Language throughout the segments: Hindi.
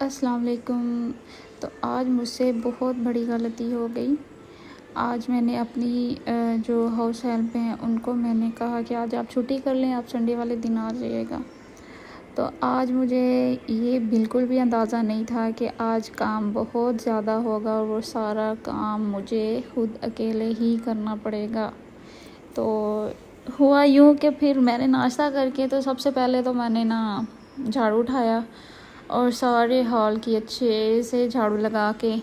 अस्सलाम वालेकुम। तो आज मुझसे बहुत बड़ी गलती हो गई। आज मैंने अपनी जो हाउस हेल्प हैं उनको मैंने कहा कि आज आप छुट्टी कर लें, आप संडे वाले दिन आ जाइएगा। तो आज मुझे ये बिल्कुल भी अंदाज़ा नहीं था कि आज काम बहुत ज़्यादा होगा और वो सारा काम मुझे खुद अकेले ही करना पड़ेगा। तो हुआ यूँ कि फिर मैंने नाश्ता करके तो सबसे पहले तो मैंने ना झाड़ू उठाया और सारे हॉल की अच्छे से झाड़ू लगा के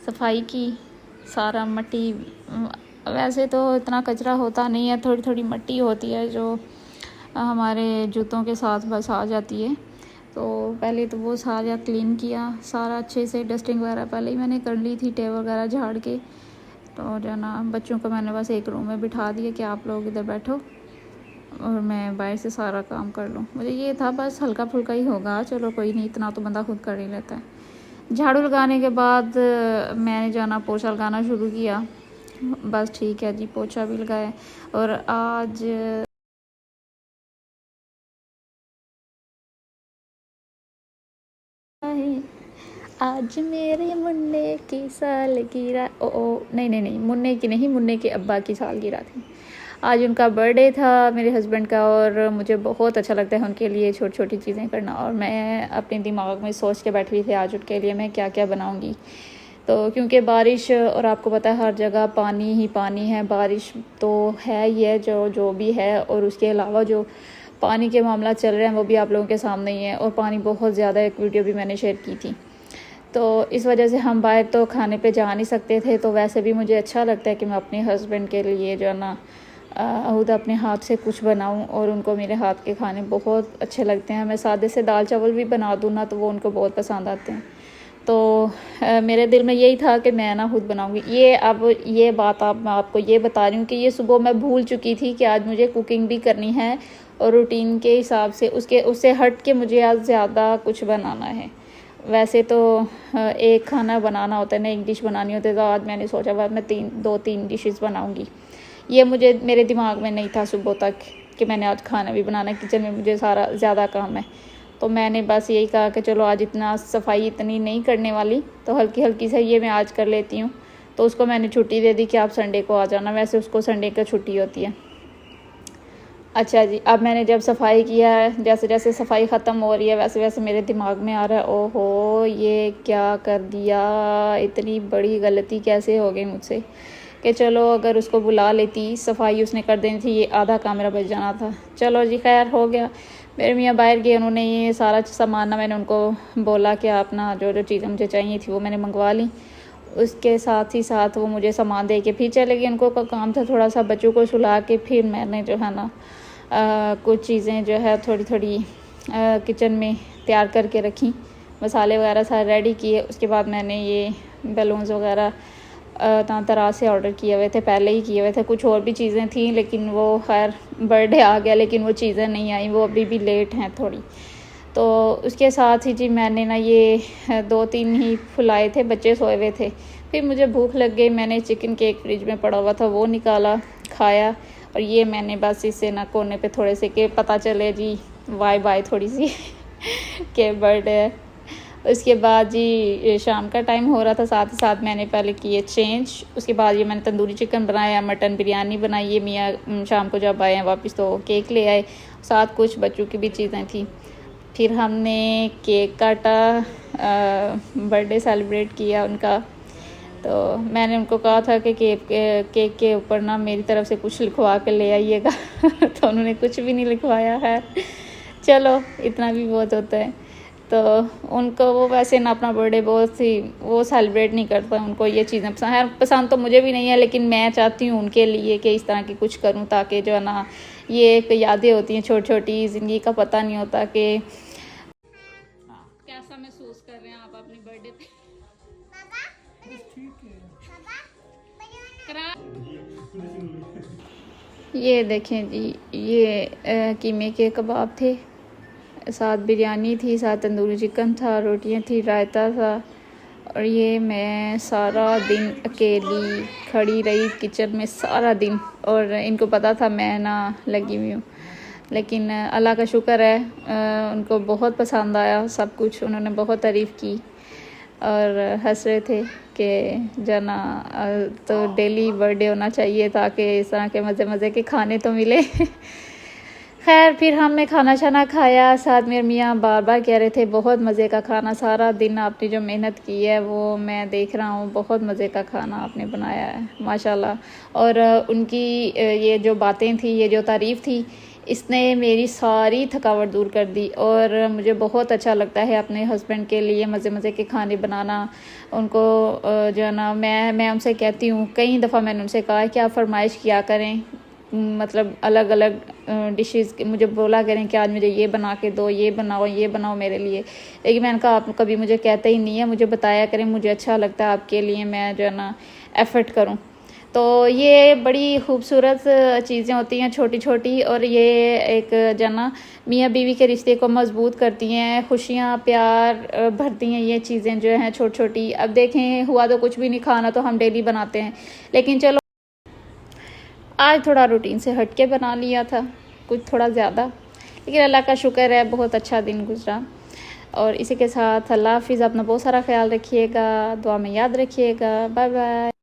सफाई की। सारा मट्टी वैसे तो इतना कचरा होता नहीं है, थोड़ी थोड़ी मट्टी होती है जो हमारे जूतों के साथ बस आ जाती है। तो पहले तो वो सारा क्लीन किया, सारा अच्छे से डस्टिंग वगैरह पहले ही मैंने कर ली थी, टेबल वगैरह झाड़ के। तो जो ना बच्चों को मैंने बस एक रूम में बिठा दिया कि आप लोग इधर बैठो और मैं बाहर से सारा काम कर लूँ। मुझे ये था बस हल्का फुल्का ही होगा, चलो कोई नहीं, इतना तो बंदा खुद कर ही लेता है। झाड़ू लगाने के बाद मैंने जाना पोछा लगाना शुरू किया। बस ठीक है जी, पोछा भी लगाया। और आज मेरे मुन्ने की सालगिरह, ओ नहीं नहीं नहीं, मुन्ने की नहीं, मुन्ने के अब्बा की सालगिरह थी। आज उनका बर्थडे था मेरे हस्बैंड का, और मुझे बहुत अच्छा लगता है उनके लिए छोटी छोटी चीज़ें करना। और मैं अपने दिमाग में सोच के बैठी हुई थी आज उनके लिए मैं क्या क्या बनाऊंगी। तो क्योंकि बारिश, और आपको पता है हर जगह पानी ही पानी है, बारिश तो है ही है जो जो भी है, और उसके अलावा जो पानी के मामला चल रहे हैं वो भी आप लोगों के सामने ही है। और पानी बहुत ज़्यादा, एक वीडियो भी मैंने शेयर की थी। तो इस वजह से हम बाहर तो खाने पे जा नहीं सकते थे। तो वैसे भी मुझे अच्छा लगता है कि मैं अपने हस्बैंड के लिए जो है ना खुद अपने हाथ से कुछ बनाऊं, और उनको मेरे हाथ के खाने बहुत अच्छे लगते हैं। मैं सादे से दाल चावल भी बना दूँ ना तो वो उनको बहुत पसंद आते हैं। तो मेरे दिल में यही था कि मैं ना खुद बनाऊंगी। ये अब ये बात मैं आपको ये बता रही हूँ कि ये सुबह मैं भूल चुकी थी कि आज मुझे कुकिंग भी करनी है, और रूटीन के हिसाब से उससे हट के मुझे आज ज़्यादा कुछ बनाना है। वैसे तो एक खाना बनाना होता है ना, एक डिश बनानी होती है। तो आज मैंने सोचा बाद मैं दो तीन डिशेस बनाऊंगी। ये मुझे मेरे दिमाग में नहीं था सुबह तक कि मैंने आज खाना भी बनाना है, किचन में मुझे सारा ज़्यादा काम है। तो मैंने बस यही कहा कि चलो आज इतना सफाई इतनी नहीं करने वाली, तो हल्की हल्की से ये मैं आज कर लेती हूँ। तो उसको मैंने छुट्टी दे दी कि आप संडे को आ जाना, वैसे उसको संडे का छुट्टी होती है। अच्छा जी, अब मैंने जब सफाई किया है, जैसे जैसे सफाई ख़त्म हो रही है वैसे वैसे मेरे दिमाग में आ रहा है, ओहो ये क्या कर दिया, इतनी बड़ी गलती कैसे हो गई मुझसे। कि चलो अगर उसको बुला लेती, सफाई उसने कर देनी थी, ये आधा काम मेरा बच जाना था। चलो जी खैर हो गया। मेरे मियाँ बाहर गए, उन्होंने ये सारा सामान ना, मैंने उनको बोला कि आप ना जो जो चीज़ें मुझे चाहिए थी वो मैंने मंगवा ली। उसके साथ ही साथ वो मुझे सामान दे के फिर चले गए। उनको काम था थोड़ा सा बच्चों को सुला के, फिर मैंने जो है ना कुछ चीज़ें जो है थोड़ी थोड़ी किचन में तैयार करके रखी, मसाले वगैरह सारे रेडी किए। उसके बाद मैंने ये बैलून्स वगैरह तरह से ऑर्डर किए हुए थे, पहले ही किए हुए थे। कुछ और भी चीज़ें थी लेकिन वो खैर बर्थडे आ गया, लेकिन वो चीज़ें नहीं आई, वो अभी भी लेट हैं थोड़ी। तो उसके साथ ही जी मैंने ना ये 2-3 ही फुलाए थे, बच्चे सोए हुए थे। फिर मुझे भूख लग गई, मैंने चिकन केक फ्रिज में पड़ा हुआ था वो निकाला, खाया। और ये मैंने बस इसे ना कोने पे थोड़े से के पता चले जी वाई बाय थोड़ी सी के बर्थडे है। उसके बाद जी शाम का टाइम हो रहा था, साथ ही साथ मैंने पहले किए चेंज। उसके बाद ये मैंने तंदूरी चिकन बनाया, मटन बिरयानी बनाई। ये मियाँ शाम को जब आए हैं वापस तो केक ले आए, साथ कुछ बच्चों की भी चीज़ें थी। फिर हमने केक काटा, बर्थडे सेलिब्रेट किया उनका। तो मैंने उनको कहा था कि केक के ऊपर ना मेरी तरफ से कुछ लिखवा के ले आइएगा तो उन्होंने कुछ भी नहीं लिखवाया है। चलो इतना भी बहुत होता है। तो उनको वो वैसे ना अपना बर्थडे बहुत ही वो सेलिब्रेट नहीं करता, उनको ये चीज़ें पसंद है। पसंद तो मुझे भी नहीं है, लेकिन मैं चाहती हूँ उनके लिए कि इस तरह की कुछ करूँ, ताकि जो है ना ये एक यादें होती हैं छोटी छोटी, ज़िंदगी का पता नहीं होता कि कैसा महसूस कर रहे हैं आप अपने बर्थडे पे। ये देखें जी, ये कीमे के कबाब थे, साथ बिरयानी थी, साथ तंदूरी चिकन था, रोटियां थी, रायता था। और ये मैं सारा दिन अकेली खड़ी रही किचन में सारा दिन, और इनको पता था मैं ना लगी हुई हूँ। लेकिन अल्लाह का शुक्र है उनको बहुत पसंद आया सब कुछ, उन्होंने बहुत तारीफ़ की और हंस रहे थे कि जाना तो डेली बर्थडे होना चाहिए ताकि इस तरह के मज़े मज़े के खाने तो मिले। खैर फिर हमने खाना शाना खाया, साथ मेरे मियाँ बार बार कह रहे थे बहुत मज़े का खाना, सारा दिन आपने जो मेहनत की है वो मैं देख रहा हूँ, बहुत मज़े का खाना आपने बनाया है माशाल्लाह। और उनकी ये जो बातें थी, ये जो तारीफ़ थी, इसने मेरी सारी थकावट दूर कर दी। और मुझे बहुत अच्छा लगता है अपने हस्बैंड के लिए मज़े मज़े के खाने बनाना। उनको जो है ना, मैं उनसे कहती हूँ, कई दफ़ा मैंने उनसे कहा है कि आप फरमाइश किया करें, मतलब अलग अलग डिशेस मुझे बोला करें कि आज मुझे ये बना के दो, ये बनाओ मेरे लिए। लेकिन मैंने कहा आप कभी मुझे कहते ही नहीं है, मुझे बताया करें, मुझे अच्छा लगता है आपके लिए मैं जो है ना एफ़र्ट करूं। तो ये बड़ी खूबसूरत चीज़ें होती हैं छोटी छोटी, और ये एक जो है ना मियाँ बीवी के रिश्ते को मजबूत करती हैं, खुशियाँ प्यार भरती हैं ये चीज़ें जो हैं छोटी छोटी। अब देखें हुआ तो कुछ भी नहीं, खाना तो हम डेली बनाते हैं, लेकिन चलो आज थोड़ा रूटीन से हट के बना लिया था कुछ थोड़ा ज़्यादा, लेकिन अल्लाह का शुक्र है बहुत अच्छा दिन गुजरा। और इसी के साथ अल्लाह हाफिज़, अपना बहुत सारा ख्याल रखिएगा, दुआ में याद रखिएगा, बाय बाय।